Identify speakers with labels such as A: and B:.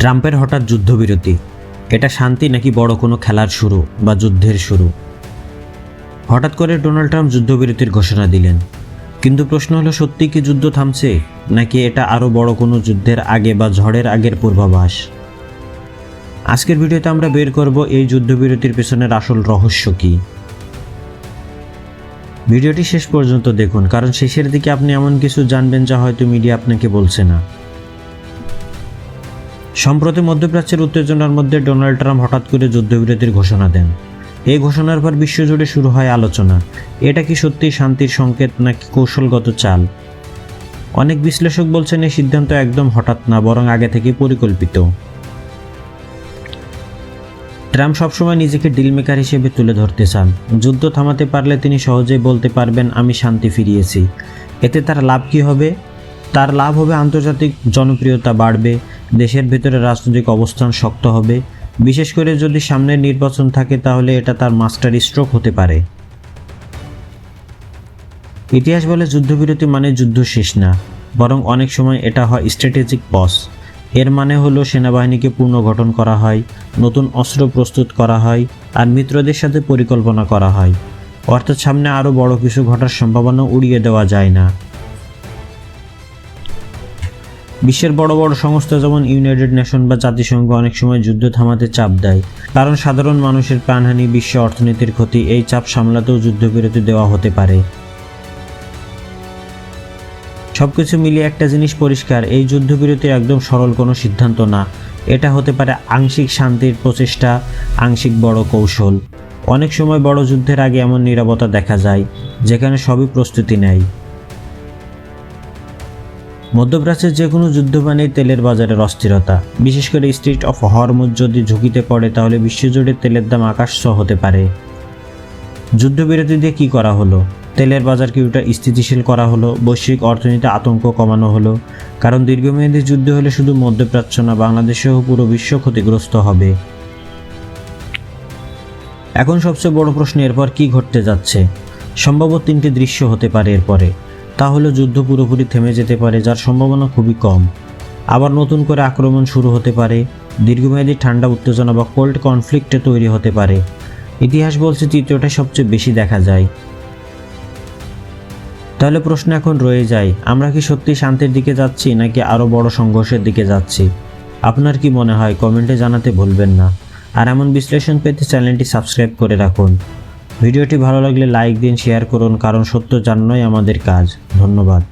A: ট্রাম্পের হঠাৎ যুদ্ধবিরতি, এটা শান্তি নাকি বড় কোনো খেলার শুরু বা যুদ্ধের শুরু? হঠাৎ করে ডোনাল্ড ট্রাম্প যুদ্ধবিরতির ঘোষণা দিলেন, কিন্তু প্রশ্ন হলো, সত্যি কি যুদ্ধ থামছে, নাকি এটা আরও বড় কোনো যুদ্ধের আগে বা ঝড়ের আগের পূর্বাভাস? আজকের ভিডিওতে আমরা বের করব এই যুদ্ধবিরতির পেছনের আসল রহস্য কী। ভিডিওটি শেষ পর্যন্ত দেখুন, কারণ শেষের দিকে আপনি এমন কিছু জানবেন যা হয়তো মিডিয়া আপনাকে বলছে না। সম্প্রতি মধ্যপ্রাচ্যের উত্তেজনার মধ্যে ডোনাল্ড ট্রাম্প হঠাৎ করে যুদ্ধবিরতির ঘোষণা দেন। এই ঘোষণার পর বিশ্বজুড়ে শুরু হয় আলোচনা, এটা কি সত্যি শান্তির সংকেত নাকি কৌশলগত চাল? অনেক বিশ্লেষক বলছেন এই সিদ্ধান্ত একদম হঠাৎ না, বরং আগে থেকে পরিকল্পিত। ট্রাম্প সবসময় নিজেকে ডিলমেকার হিসেবে তুলে ধরতে চান। যুদ্ধ থামাতে পারলে তিনি সহজেই বলতে পারবেন, আমি শান্তি ফিরিয়েছি। এতে তার লাভ কী হবে? তার লাভ হবে আন্তর্জাতিক জনপ্রিয়তা বাড়বে, দেশের ভেতরে রাজনৈতিক অবস্থান শক্ত হবে। বিশেষ করে যদি সামনের নির্বাচন থাকে, তাহলে এটা তার মাস্টার স্ট্রোক হতে পারে। ইতিহাস বলে যুদ্ধবিরতি মানে যুদ্ধ শেষ না, বরং অনেক সময় এটা হয় স্ট্র্যাটেজিক পজ। এর মানে হলো সেনাবাহিনীকে পুনর্গঠন করা হয়, নতুন অস্ত্র প্রস্তুত করা হয়, আর মিত্রদের সাথে পরিকল্পনা করা হয়। অর্থাৎ সামনে আরও বড় কিছু ঘটার সম্ভাবনা উড়িয়ে দেওয়া যায় না। বিশ্বের বড় বড় সংস্থা যেমন ইউনাইটেড নেশন বা জাতিসংঘ অনেক সময় যুদ্ধ থামাতে চাপ দেয়, কারণ সাধারণ মানুষের প্রাণহানি, বিশ্ব অর্থনীতির ক্ষতি, এই চাপ সামলাতেও যুদ্ধবিরতি দেওয়া হতে পারে। সবকিছু মিলিয়ে একটা জিনিস পরিষ্কার, এই যুদ্ধবিরতি একদম সরল কোনো সিদ্ধান্ত না। এটা হতে পারে আংশিক শান্তির প্রচেষ্টা, আংশিক বড় কৌশল। অনেক সময় বড় যুদ্ধের আগে এমন নীরবতা দেখা যায় যেখানে সবই প্রস্তুতি নেয়। মধ্যপ্রাচ্যের যে কোনো যুদ্ধ মানেই তেলের বাজারের অস্থিরতা। বিশেষ করে স্ট্রেইট অফ হরমুজ যদি ঝুঁকিতে পড়ে, তাহলে বিশ্বজুড়ে তেলের দাম আকাশছোঁয়া হতে পারে। যুদ্ধবিরতি দিয়ে কী করা হলো? তেলের বাজারকে ওটা স্থিতিশীল করা হলো, বৈশ্বিক অর্থনীতিতে আতঙ্ক কমানো হলো। কারণ দীর্ঘমেয়াদী যুদ্ধ হলে শুধু মধ্যপ্রাচ্য না, বাংলাদেশেও পুরো বিশ্ব ক্ষতিগ্রস্ত হবে। এখন সবচেয়ে বড় প্রশ্ন, এরপর কী ঘটতে যাচ্ছে? সম্ভবত তিনটি দৃশ্য হতে পারে এরপরে। তাহলে যুদ্ধ পুরোপুরি থেমে যেতে পারে, যার সম্ভাবনা খুবই কম। আবার নতুন করে আক্রমণ শুরু হতে পারে, দীর্ঘমেয়াদী ঠান্ডা উত্তেজনা বা কোল্ড কনফ্লিক্টে তৈরি হতে পারে। ইতিহাস বলছে তৃতীয়টা সবচেয়ে বেশি দেখা যায়। তাহলে প্রশ্ন এখন রয়ে যায়, আমরা কি সত্যি শান্তির দিকে যাচ্ছি নাকি আরও বড় সংঘর্ষের দিকে যাচ্ছি? আপনার কি মনে হয় কমেন্টে জানাতে ভুলবেন না। আর এমন বিশ্লেষণ পেতে চ্যানেলটি সাবস্ক্রাইব করে রাখুন। ভিডিওটি ভালো লাগলে লাইক দিন, শেয়ার করুন, কারণ সত্য জানানোই আমাদের কাজ। ধন্যবাদ।